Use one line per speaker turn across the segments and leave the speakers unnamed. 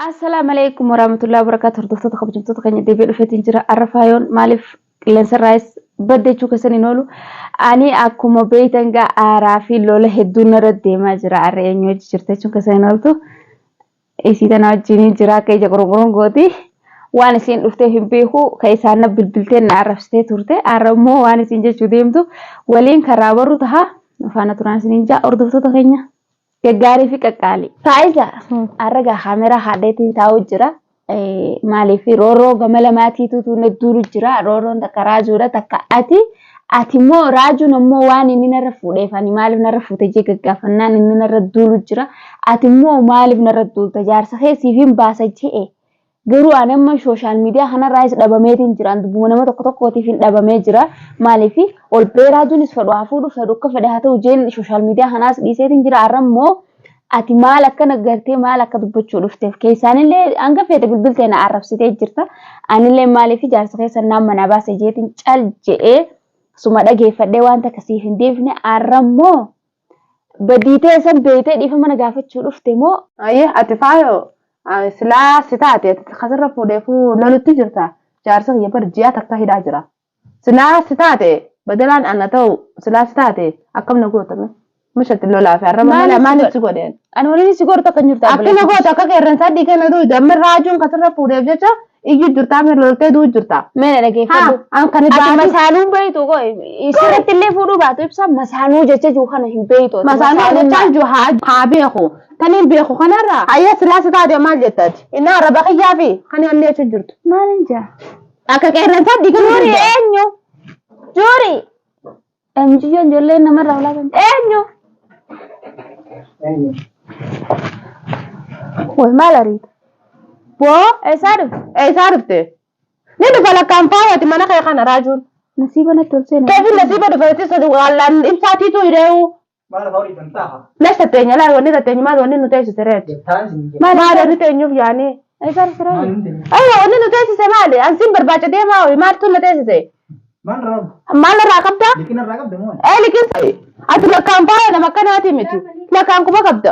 السلام عليكم ورحمة الله وبركاته. هردوفتو خبجمتو تقني ديبي رفتين جرا عرفايون مالف لنسر رايس بدي شو كسني نولو أني أكو مبيتنجا عرافي لولا هدونا ردي ما جرا عرينيو جرتي شو كسني نولتو إيشي تنا جيني جرا كي جقرون غودي وأنا سين رفتهم بيهو كيسانا بالبلتين عرف ستورتي عرمو وأنا سين جا ديمتو ولين كرابرو تها فانا تران سين جا هردوفتو تقني Gaggarii fi qaqqaalii. Faayidaa arraga kamera haadheetiin taa'u jira. Maalii fi rooroo gama lamaatiitu tuunedduu jira. Rooroon takka raajuudha takka ati immoo raajuun ammoo waan inni narra fuudheefani maaliif narra fuute jee gaggaafannaan inni narra duulu jira. Ati immoo maaliif narra duulta jaarsa keessii fi baasa jee. Garuu ani amma sooshaal miidiyaa kanarraayis dhabameetiin jiraan dubbuma nama tokko tokkootiif hin dhabamee jira. Maaliif ol bee raajuunis fedhu hafuudhu fedhu akka fedhe haa ta'u jeen sooshaal miidiyaa kanaas dhiiseetiin jira. Arrammoo ati maal akka nagartee maal akka dubbachuu dhufteef keessaanillee hanga fedhe bilbiltee na arrabsitee jirta. Anillee maaliif jaarsa keessa naan mana baase jeetiin cal jedhee suma dhageeffadhee wanta akkasii hin deefne arrammoo badiitee san beeytee dhiifama na gaafachuu dhufte moo
ayyee ati faayoo silaa sitaate kasirra fuudheefuu lolutti jirta jaarsa kiyya barjiyaa takka hidhaa jira silaa sitaate badalaan ana ta'u silaa sitaate akkam na gootame mishatti lolaa fi arraba maaliif si godheen
ani waliin si godhata kan jirta
akkina goota akka qeerransaa dhiigana duu dammi raajuun kasirra fuudheef jecha iyyuu jirtaa mir loltee duu jirta
meena dhageeffadhu
kan
ati masaanuun beeytu koo isirratti illee fuudhuu baatu ibsa masaanuu jecha juu kana hin beeytu
masaanuu jechaan juu haa beeku kaniin beeku kanarra ayya silaasa taate maal jettati inni arraba kiyyaa fi kan inni jechuun jirtu
maalin jaa
akka qeerransaa dhiigana
juuri eenyu juuri eenyuyyoo ijoollee namarraa ulaasan eenyu woy maal ariita
boo
eessaa
dhufte ni dhufa lakkaan faayati mana kee kana raajuun
nasiiba natti ol seena
keefin nasiiba dhufeetti sadi wallaan ibsaatiitu hireewu Nesta teenya laa wanni tateenyu maal wanni nuti eessite reeti maal wanni teenyuuf yaani
eessaa dhufte
aywa wanni nuti eessise maali ansiin barbaacha deemaa ho'i maaltu nuti eessise maal irraa qabda liqin ati lakkaan faaya nama akkanaati miti lakkaan kuma qabda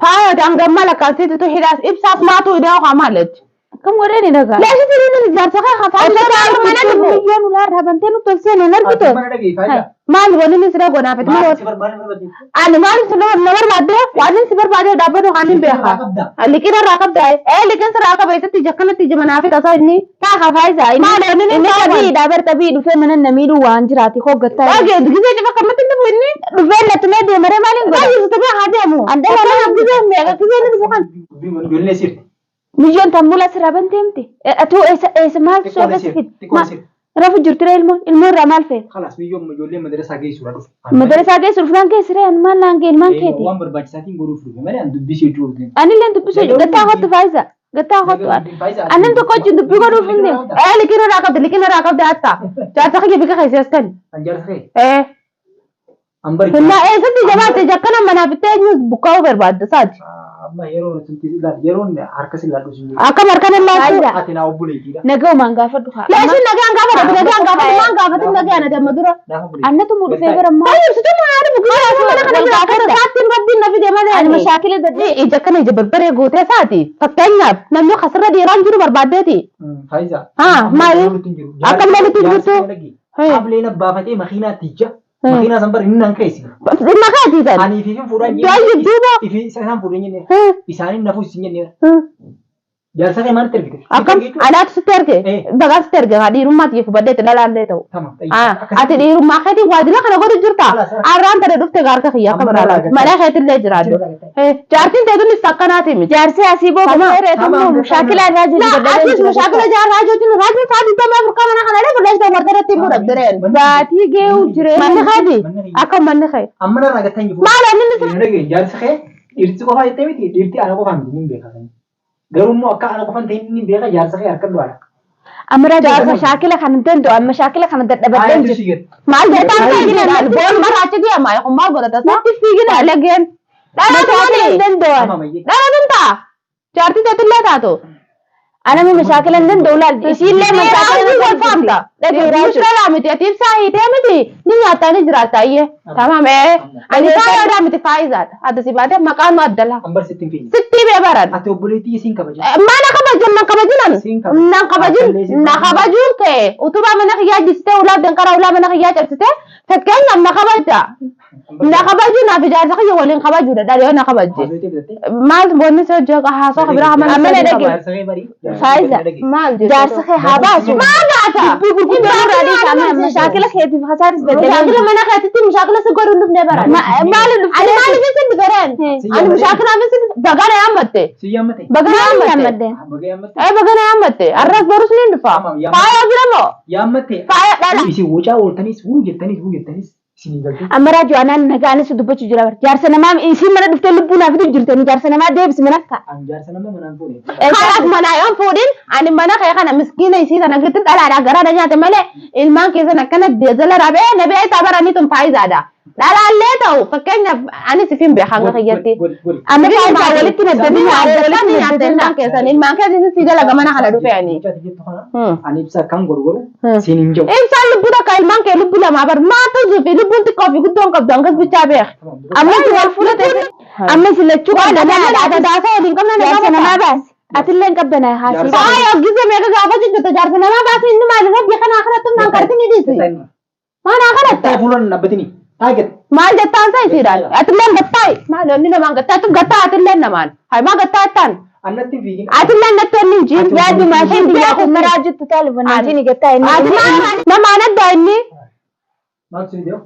faaya dangamma lakkaan siititu hidhaas ibsaaf maatu hidhaa ho'a maaletti
Kam godhani dhagaa
leesi sirriin jaarsa kee hafaan
mana biyyoon ulaa dhaabantee nutti ol seene nargito
maal wanni siree godhaafet ani maaliif si nama barbaadde waan si barbaadde dhaabbatu kan hin beeka liqina irraa qabda liqin sirraa qaba isatti jakkanatti jimanaa fi tasaa inni taa hafaa isaa
inni tabii dhaabar tabii dhufee mana namiidhu waan jiraati hoggattaa
dhagee gisee jiba kammatti inni bu'inni
dhufee nattumee deemaree maaliin godha
baay'ee tabii haa deemu
andee mana
gisee meeqa gisee inni bu'an
Milyoon tambula siraban deemte. Atu eessa maal soofasifit? Rafu jirtire ilmoon irraa maal fe'e?
Khalas biyyoon ijoollee madarasaa geessuudha dhufu.
Madarasaa geessuuf naan geessire maal naan gee ilmaan keeti?
Waan barbaachisaatiin godhuuf dhufe malee an dubbisee jiru.
Anillee dubbisee jiru gattaa hottu faayisaa. Gattaa hottu annan tokko wajjin dubbii godhuuf hin deemu.
Liqina irraa qabda hatta. Jaarsa kiyya bika keessas kan.
An jaarsa kee? Ambari.
Hinna eessatti jabaate jakkana manaaf itti eenyus bukkaa'uu barbaadda saati.
Amma yeroon harka si laadhu sun.
Akkam harkan laadhu.
Ati naa obbolee jira.
Nagaa maan gaafadhu haa.
Leeshin nagaan gaafadhu maan gaafatu nagaan ati amma dura.
Annatu mu dhufee bara maa.
Ayi situ maa haadhu bukkee saattiin rabbiin nafi deemaa
Ani mashaakila dadhee
ija kana ija barbaree gootee saati. Fakkeenyaaf namni kasirra dhiiraan jiru barbaaddeeti.
Faayisaa.
Maali? Akkam namitti jirtu.
Ableen abbaafatee makiinaatti ija. Makina sambar ini nang kesi.
Makati kan.
Ani fifi furan
ni. Jadi juga.
Fifi saya furan ni. Isani nafu isinya ni. Jasa ke mana tergite?
Akam anak seterge. Bagas seterge. Di rumah tiap badai tenalan deh tau.
Tamam.
Ati di rumah kati wajiblah kalau kau jurta. Aran tadi duduk tegar ke kia kamera. Mana kati le jerado. Jartin tadi ni sakkan ati mi.
Jarsi asibo kere tuh musyakil aja jadi.
Nah, asis musyakil aja raju tu raju tadi tu memang kamera kan ada berdas dah martabat timur abderen.
Berarti geu jere.
Mana kati? Akam mana kati?
Amana raga tangi.
Malah ni
ni. Jarsi ke? Irti kau faham itu miti. Irti anak kau faham ni beka kan. Garuu immoo akka ana qofan ta'e inni beeka jaarsa kee harka du'aadha.
Amara jaarsa shaakila kan danda'u amma shaakila kan dadhabadeen jiru. Maal jettaan fiigina boon maraacha diyamaa kun maal godhata natti fiigina lageen. Dhala shaakila danda'u. Dhala danda'a. Jaartii teetillee taatu. Ana mau masyarakat London dolar. Isilah masyarakat London famta. Tapi Israel amiti atif sahi dia amiti. Ni nyata ni jelas aye. Tamam Ani saya ada amiti Faizat. Ada si badan makan adalah.
Ambar sitting fee.
Sitti bebaran.
Atau boleh ti sing kabaja.
Mana kabajan nang kabajunan? Nang kabajun ke. Utuba mana kiya jiste ulah dengkara ulah mana kiya jiste. Fatkan nang kabajda. Nang kabajun na bijar sa kiya walin kabaju dah dari nang kabajje. Mal bonne se jaga hasa kabira amal. Amane dagi. فايزة جالسة خي حباسو ما قاعدة إنت أورادي كمان مشاكل خيتي في خسارة مشاكل ما أنا خيتي مشاكل سكر ونف نبران ما له أنا ما لي بس نبران أنا مشاكل أنا بس بقنا يامته بقنا يامته أي بقنا يامته الرأس بروس نندفع فايا برامو
يامته
فايا لا
isi wajah ultanis wujetanis sini galti
Amara jualan negara sudah baca jualan jarsa nama isi mana dufte lupu nafi tu jurten jarsa nama dia bisa menaka
anjar sana mah menanpuni
Kayak mana yang pudin, ani mana kayak kan miskin isi tanah gitu, kalau ada gara ada nyata male, ilman kisah nak kena diajalah rabe, nabe tabar ani tuh faiz ada. Lala le tahu, pakainya ani sifin behang kayak gitu. Anda kan awal itu nabe ni ada ni nyata ilman kisah, ilman kisah ini sih jalan kemana kalau dupe ani.
ani bisa kang guru sini jauh
Bisa lupa dah kayak ilman kayak lupa lah, mabar mata jupe, lupa tu kopi ku dongkap bicara beh.
Amma jual fulat amma sila cuka ada dasar ini kamu jarsa nama bas Atilen kabbana hasi
Saya gitu mereka apa sih kita jarsa nama bas ini malah dia kan akhirat tuh nang kartu ni sih. Mana akhirat?
Tay bulan nabatini target
Mal jatan saya sih dah. Atilen gatai. Mal ini nama gatai tu gata atilen naman. Hai ma gatai tan.
anak TV ini
Atilen gatai ni jin.
Jadi masih dia aku merajut tu kalau nanti ni kita ini
Nama anak dah ini.
maksud dia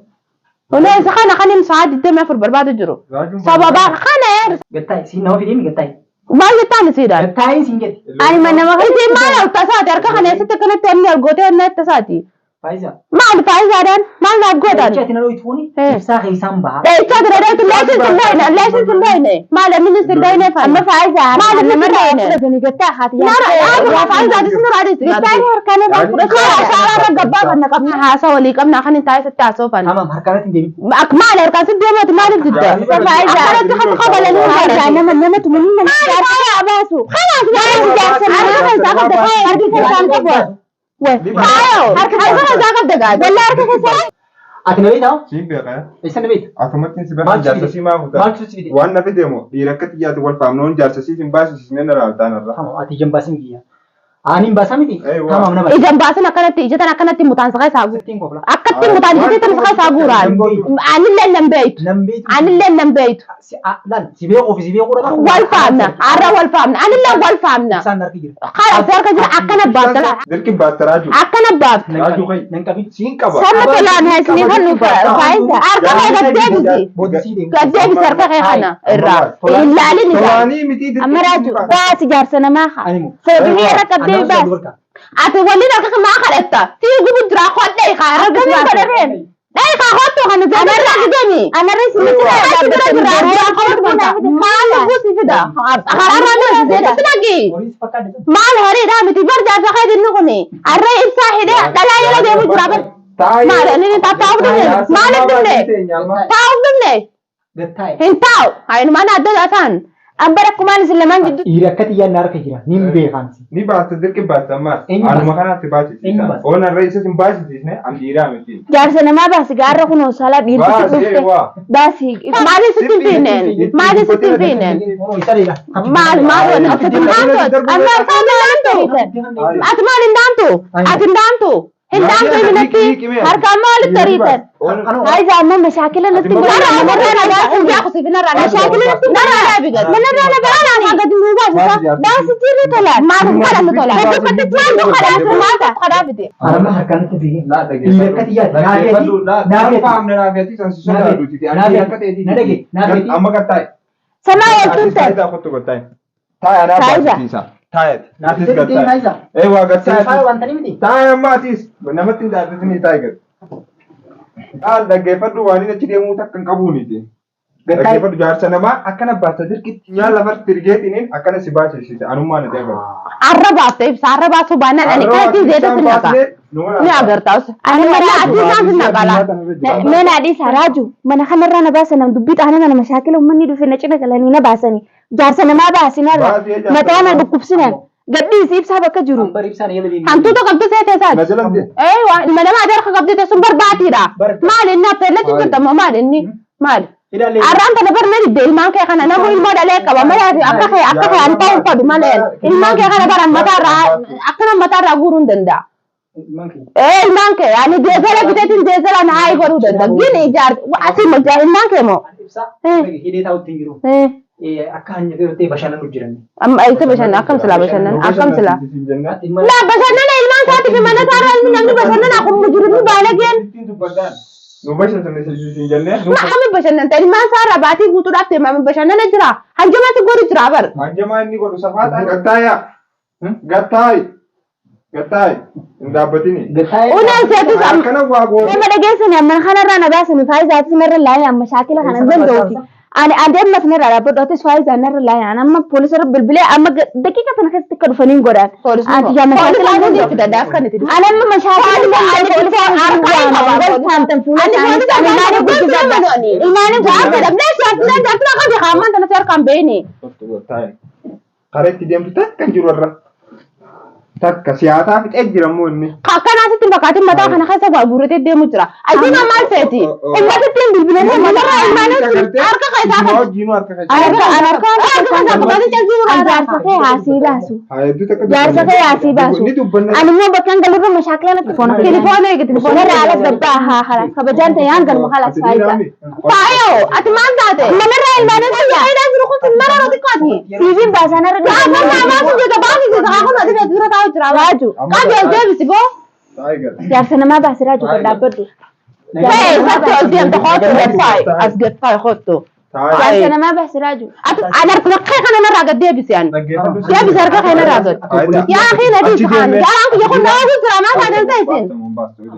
Oleh sekarang kan ini saat itu memang berbeda juru. Sabab kan
gatai si nawa film gatai
Mal jatan sih dah.
gatai singet
Ani mana makan
Ini mana tasat terka kan esok kena tanya gote net tasati.
Faiza
Mal faiz ada, mal nak godan.
Chat na itu ni sa khisam bah
Cakap ada lesson sendiri ni. Mal ini sendiri ni.
amma faiza
Mal ini sendiri ni.
sudah ni kita hati
Nara, aku faiz ada semua ada.
kita ni harkana dah
Kalau salah gabba kan nak अपना हासा वाली कम ना खाने ताई सत्ता soften
tamam harkarat ini
أكمل أركان سدوا ما تمالك جدا
فايزة
أكمل تحت قبل
فايزة أنا من تمنين من جالسة أباسو
خلاص جالسة أنا خلاص أخذ دقائق أركي كان كبر أيوه أركي أخذ دقائق ولا أركي كسر
ati nabi tahu
Siin beekaa.
isa nabi
Asumattiin si bahan jaarsasii maa
maal
fuuta.
susidi
Waan nafi deemu dhiira akka xiyyaati wal faamnoon jaarsasii sin baasisisnee na raawwataan irra.
tamam ati jambasin giya ani basamiti
Aywa.
tamam nama
إذا باسنا كانت إجتنا كانت متانسة ساقو
tin kopla
أكتر متانسة تنسى ساقوران أنا اللي نبيت
nambe
أنا اللي نبيت
lan sibe ofisi be qura
والفامنا عرا والفامنا أنا اللي والفامنا
san narki jira
خلاص أركي جرا أكنا باتلا
Dirqi baatta raajuu.
أكنا بات
Raajuu kai.
nan kabi
Siin qaba.
سنة تلان هاي سنين هنو فايزة أركي قدامي
bodisi de
قدامي سرقة خيخنا الراب إلا لي نزال
Tolaanii miti dirqi.
amma raju bas jarsa nama
animu
sebini rakab deh bas
أتولي لك ما خلقت تيجي بدرا خد لي خير كذا بدرين لا يخاطو خنا زمان لا قدامي
أنا رئيس مثل
ما نبوس كده حرام أنا تلاقي
boris pakad
ما الهري ده متبر جا فخذ النقني الرئيس صاحي ده لا يلا ده بدرا
Taa'ee.
ما لأني تتعب ده ما لك تعب ده
gatai
هنتاو هاي ما نادل أتان
ambara kumaan silaman jiddu
irakat ya narka jira nim be khansi
Ni baasta dirqi baasta ammaas.
Eenyu
Anuma
baasta?
kanaatti baasisiisa.
Eenyu baasta?
Oona irra isa sin baasisiisne an dhiiraa miti.
jaarsa namaa baasi gaarra kunoo salaa dhiirti
Baasee waa.
baasi
مالي ستين فينين مالي ستين فينين مال مال أما كان دانتو أتمال دانتو أتندانتو هندانتو منتي هركا مال تريتن
عايزة أمام مشاكل الناس تقول
arama harkan tu bi
Laa
irakat ya
dhaggeeffadhu.
nageti
Laa faamne raafeetii san si sodaaduuti. Ati akka ta'eeti.
nageti
Amma gattaa'e.
sama ya
Ati
tutte
faayidaa kottu gottaa'e. Taa'e anaa
Faayidaa.
baasisiisa. Taa'eeti. Atis
Faayidaa.
gattaa'e. Waa gattaa'e.
sai wantani miti
Taa'e amma atis namatti hin jaallatinii taa'e gad. Dhaal dhaggeeffadhu waan inni achi deemuu takka hin qabuuniti. Dhaggeeffadhu jaarsa namaa akkana baasa dirqitti nyaata lafatti tirgeetiniin akkana si baasisiise anummaa na deemu.
Arra baaftee ibsa arra baasuu baannaan ani kanatti zeeta sinnaqa. Ni agartaas. Ani mana ati isaan sinnaqala.
Mana adii Saraaju mana kanarraa na baasan nam dubbii xaana kana mashaakila uummanni dhufe na cina galanii na baasanii jaarsa namaa baasinarra mataa na dhukkubsinan gadhiisi ibsaa bakka jiru.
Hantuuta qabdu seetee isaati. Mana maa darka qabdu sun barbaatiidha. Maali inni affeellatti jirtama maali inni maali. Arraan tana barnaa dibbe ilmaan kee kana namuu ilmoo dhalee qaba malee akka kee ani ta'uu fadu malee ilmaan kee kana baran mataarraa akkana mataarraa guuruu hin danda'a. Ilmaan kee ani deezala biteetiin deezala na haayii godhuu danda'a. Gini ijaarsa asii majaa ilmaan kee moo.
Hidhee taa'utti hin jiru. Akka hanya ta'e bashannanu jiran.
Amma isa bashannan akkam silaa bashannan akkam silaa. Naa bashannana ilmaan isaatiif mana taarraa namni bashannana akkuma jiru ni baalageen. Maami bashannan ta'e ilmaan isaarraa baatii guutuudhaaf ta'e maami bashannana jira. Hanjamaatti godhu jira bar.
Hanjamaa inni godhu safaadhaan gattaayi. Hin dhaabbatini.
Unaan seetus nama dhageessani amma kanarraa na baasani faayizaati sinarra laayee amma shaakila kana hin danda'uuti. Ani adeemma sinarraa dhaabbadhootis faayizaa narra laayee ani amma poolisarra bilbilee amma daqiiqa sana keessatti akka dhufaniin godhaan. Ati yaa mashaakila hundi itti daddaaf kan itti. Ani amma mashaakila
kareetti deemtu takka jiru irra takka siyaasaa fixee jiramu inni.
Akkanaasitti bakkaatiin mataa kana keessa waa guurratee deemu jira. Ajiin maal feeti? Uummata ittiin bilbilanii matarraa ilmaanii harka keessaa kan.
jaarsa kee haasii baasu. Jaarsa kee haasii baasu. Ani immoo bakkaan galurra mashaakila natti foona.
Tilifoona eegi tilifoona.
Narra alas gabbaa haa halas kabajaan ta'e hanga nu halas faayidaa.
Faayoo ati maal taate?
Manarraa ilmaanii
Faayidaa jiru kun mara roti qaati.
siiviin baasaa narra
Raaju. Kaajal deebisi boo.
jaarsa namaa baasee raaju kan dhaabbadhu.
Satti ol deemte kootu as getfaayi kootu.
Jaarsa namaa baasee raaju.
Ani harka kana narraa gad deebisi ani. Deebisi harka kana narraa gad. Yaa akhi na dhiisi kaan. Jaaraan kiyya kun nama guddaa maa taateen ta'isin.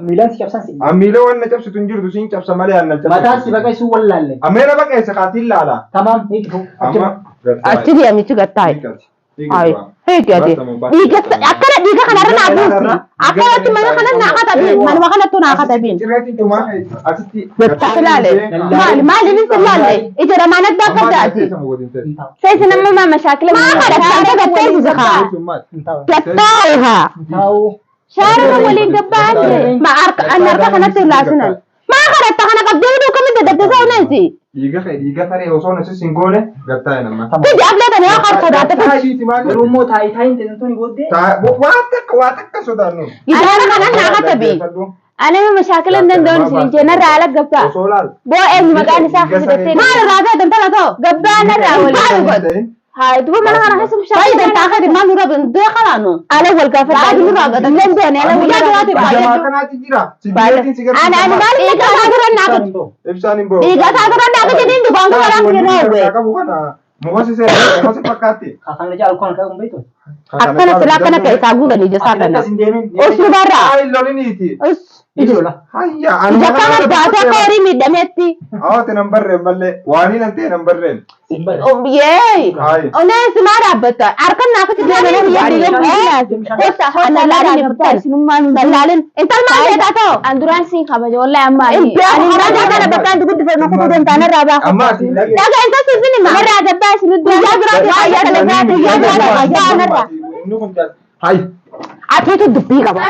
Miilaan si cabsan si.
Amiilee waan na cabsitu hin jirtu siin cabsa malee aan na cabsa.
Mataan si baqee sun wallaalle.
Ameera baqeessa kaatiin laala.
Tamaam hiikifu.
Achi deemichi gad taayi. Ay, heegi ati. Akkana dhiiga kanarra naa buusi. Akkanatti mana kana naa katabiin. Manuma kanattu naa katabiin. Ilaale. Maali ni ilaalle. Ija lamaan adda akka taati.
Seesi nama maa mashaakila
Maa kadhattee gattee jikaa. Gattaayi haa.
shaarama waliin gabbaate.
Maa harka kanatti ilaasinan. Maa kadhatta kana qabdee hidhuu kamitti daddasaa uneesi.
Dhiiga taree osoo na sin goone gattaa'e nama.
Tiji ableetan yaa qarsa daate.
Rummoo taayiin teessantoni booddee.
Waa takka sodaannu.
Isaara kanan naa katabii.
Anama mashaakila hin danda'uun isin jeenarraa ala gabbaa.
Osoo laal.
Boo eenyu maqaan isaa fidattee.
Maal irraa ta'e dantala ta'u.
Gabbaa narraa waliin. Haa duba mana kana keessa
Baay'ee
mashaakila.
dantaa kadi maal nurra bindee kalaanu.
Ala wal gaafadhaa.
Baay'ee nurraa gata.
London ala wal gaafadhaa.
Jamaa kanaatti jira. Sibiileetiin si gargaara.
Ani maal
Dhiiga isaa turan naa kati.
Ibsaan hin ba'u.
Dhiiga isaa turan naa kati dindu baantu baraan kennaa uwwe.
Mukasi fakkaatti.
Kakaan lajaa alkoon kan beektu.
Akkana silaa kana ta'e isaa guutan ija isaa kana. Osu barraa.
Ay loliniiti.
Ijola.
Hayya
Ija kana baatee akka horii miidhameetti.
Awwaati nan barreen malee waanii nan ta'e nan barreen.
Yeey.
Ay.
Oneesi maa dhaabbata. Harkan naa kati deemanii biyya biyya Gosa ana laalin ibtan. Laalin. Intal maal jedhaa ta'u.
Anduraan siin kabaja wallahi amma ani.
Ani raajaa kana bakkaan duguddi fayyadu kutuu dantaan irraa baafa.
Amma ati dhagee.
Dhagaa intal siifin hima.
Narraa gabbaa isin
Guyyaa biraatti fayyaa dalagaa guyyaa biraatti fayyaa anarra.
Hay.
Atiitu dubbii qaba.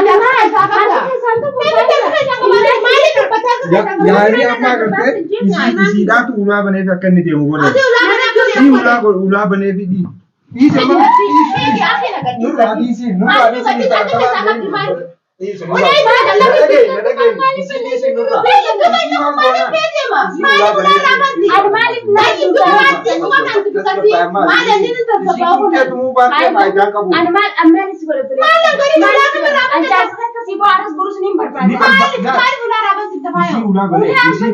Yaani amma agartee isiidhaatu ulaa baneef akka inni deemu godhe. Ulaa baneef hidhii.
si baras burus ni berpan.
Maaliif ulaa raaban sitta faayo?
Isi ulaa balee. Isi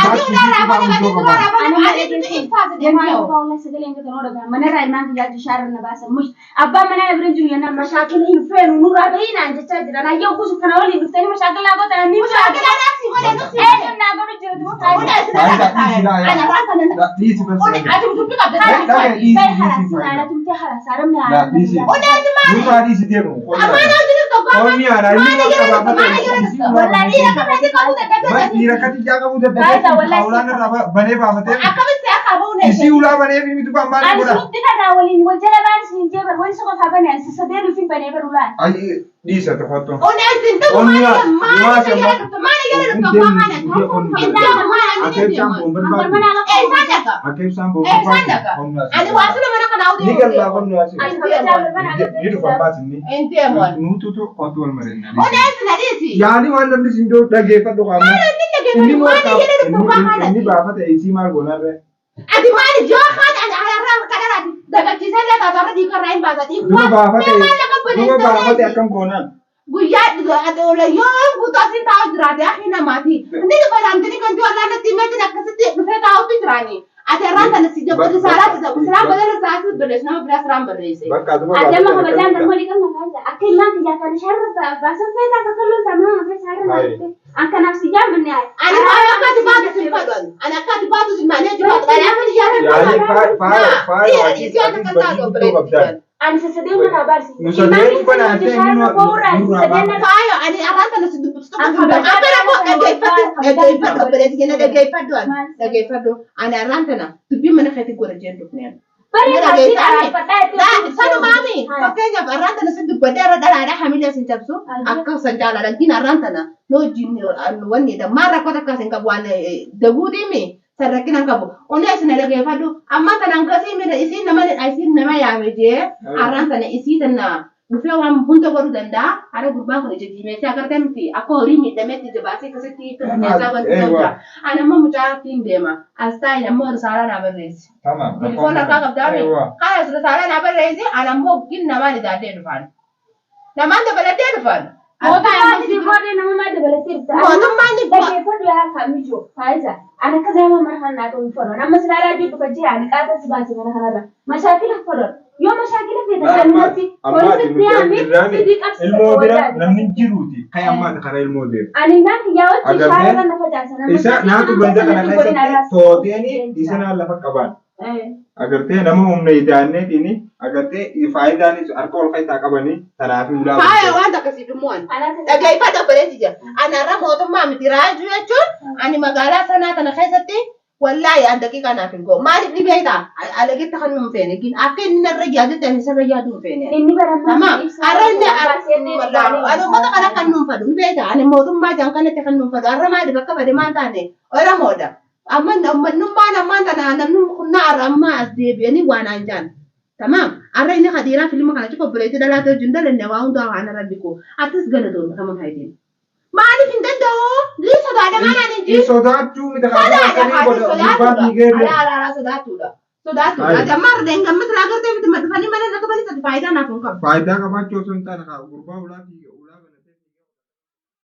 Ati ulaa raaban dhaqanii ulaa raaban ati itti ifaase deemaa.
Wallah sagalee nga tanoo dhagaa mana raa ilmaan kiyyaa jishaarra na baasan mush abbaa manaa na bira jiru yana mashaakila hin feenu nurraa bahii naan jechaa jiran ayyoo kusu kana waliin dhuftanii mashaakilaa gootan ni
Mashaakilaa naafsi godhe nuti.
naa godhu jira duba kaayee.
Ana raakana.
Dhiisi
Ati
barsiisa.
dubbi qabda. Odaati maali?
Nuti dhiisi deemu.
Ammaan hojii tokko.
Onni aanaa inni bakka baafate.
Wallahi dhiira kafeeti qabu dadhabee.
Dhiira kati jaa qabu dadhabee. Hawlaan irraa banee baafatee.
Akkamitti akka bahuun
Isi ulaa banee fi mitu kan maal godha?
Ani suutti kana waliin wal jala baanis ni jeebar wani soko fabane ani sadeen ufin bane barulaan.
Ay dhiisa tokkotto.
Odaati ta'u maali gara dhuftu maali gara dhuftu abbaa mana
Akeebsaan boonbar baatu.
Eessaan dhaqa?
Akeebsaan boonbar
Eessaan dhaqa? Ani waasila mana kana hawwii
Ni galla qonnu asi. Ni dhufa baasinni.
Enti amon.
Nututu qottu wal marenna.
Odaati na dhiisi.
Yaani waan namni sindoo dhageeffadhu qaama.
Maali inni dhuftu abbaa mana?
Inni baafate isii maal goonarre?
Ati maali joo kaan ani ararraa kadharaati dagachiisee lataa sarara dhiikarraa hin baasati.
Duba baafate akkam goonaan.
Guyyaa yoo guutuu asiin taa'u jiraate akki namaati. Inni dhufa saamtini kan joolaa natti himeetiin akkasitti dhufee taa'utu jiraani. Ati irraan kana si jabbutu saalaati ta'u. Isaan badala isaatti barreessu nama biraa siraan barreesse.
Bakka duba
Adama kabajaan kan wali kan nagaja akka ilmaan kiyyaa kan sharra baasan feetaa akka kalloon sama nama sharra naafte akka nafsi jaamanne ay.
Ani akka ati baatu sin fadhan. Ani akka ati baatu sin maanee jiraatu. Ani akka ati
yaani faaya
Isii akka kan taa'u obboleetti.
ani sasadeen mana barsi.
Nusadeen kana ate
Faayo ani araan kana si dubbistu akka rakkoo dhageeffadhu obboleetti kenna dhageeffadhu ani araan kana dubbii mana keetti godha jeen dhufneen. Sanumaami fakkeenyaaf arraan tana si dubbadee irra dhalaadhaa hamilee sin cabsu akka san jaaladhaan arraan tana noo wajjin wanni maal rakkoo takkaas hin qabu waan daguudhiimi sarrakkinaan qabu onni asina dhageeffadhu amma tanaan kasii mida isiin nama yaame jee arraan tana isii tana dhufee waan hunda godhuu danda'a haala gurbaan kun ija diimeessee agartee miti akka horii miidhameetti jabaasee akkasitti keessaa wanti ta'udha. Ani ammoo mucaattiin deema as taa'in ammoo risaalaa naa barreessi. Bilifoon harkaa qabdaami haala risaalaa naa barreessi ani ammoo gin namaan idaadee dhufan. Namaan dabalatee dhufan.
Mootummaan si boodee namummaa dabalatee dhufan.
Mootummaan ni
dhageeffadhu yaa kaamichoo faayiza. Ani akka zaama mana kanaa ta'uu hin fadhoon amma silaalaa jiru dhufa jee ani qaata si baase mana kanarra mashaakila fadhoon. Yoo mashaakila feetan sanumatti poolisitti yaamee sidii qabsiisa
ilmoo bira namni jiruuti kan ammaan karaa ilmoo deemu.
Ani naan kiyyaawatti shaara kan lafa jaarsan
isa naatu ganda kana keessatti tooteeni isa naan lafa qaban. Agartee nama humna ijaanneetiin agartee faayidaanis harka ol keessaa qabanii kanaaf ulaa.
Faaya waan akkasii dhumuun dhageeffadha obboleetti jira. Ani har'a mootummaa miti raajuu jechuun ani magaalaa sanaa kana keessatti wallahi an daqiiqaa naaf hin goo maaliif dhibee ta'a alagitti kan nuun feene akka inni narra yaadatti ani sarra yaaduu feene.
Inni
Tamam har'a inni uummata kana kan nuun fadu dhibee ta'a ani mootummaa jaan kanatti kan nuun fadu har'a maali bakka fade maan taane Oromoodha. Amma namnummaan ammaan tana namnummaa har'a ammaa as deebi'anii waan aan jaan. Tamam har'a inni hadiiraa filma kana cufa obboleetti dhalaatee wajjin dalanne waa hundaa waan irra dhiqu attis galatoon kama faayitiin. Maaliif hin danda'u? Lii sodaadhamaan ani jiru.
Sodaachuu miti kan
sodaatuudha. Sodaatuudha. Amma ardeen gammatti laa gartee miti dhufanii mana irra qabanii faayidaa naaf hin qabu.
Faayidaa qabaachuu osoo hin taane gurbaa ulaatii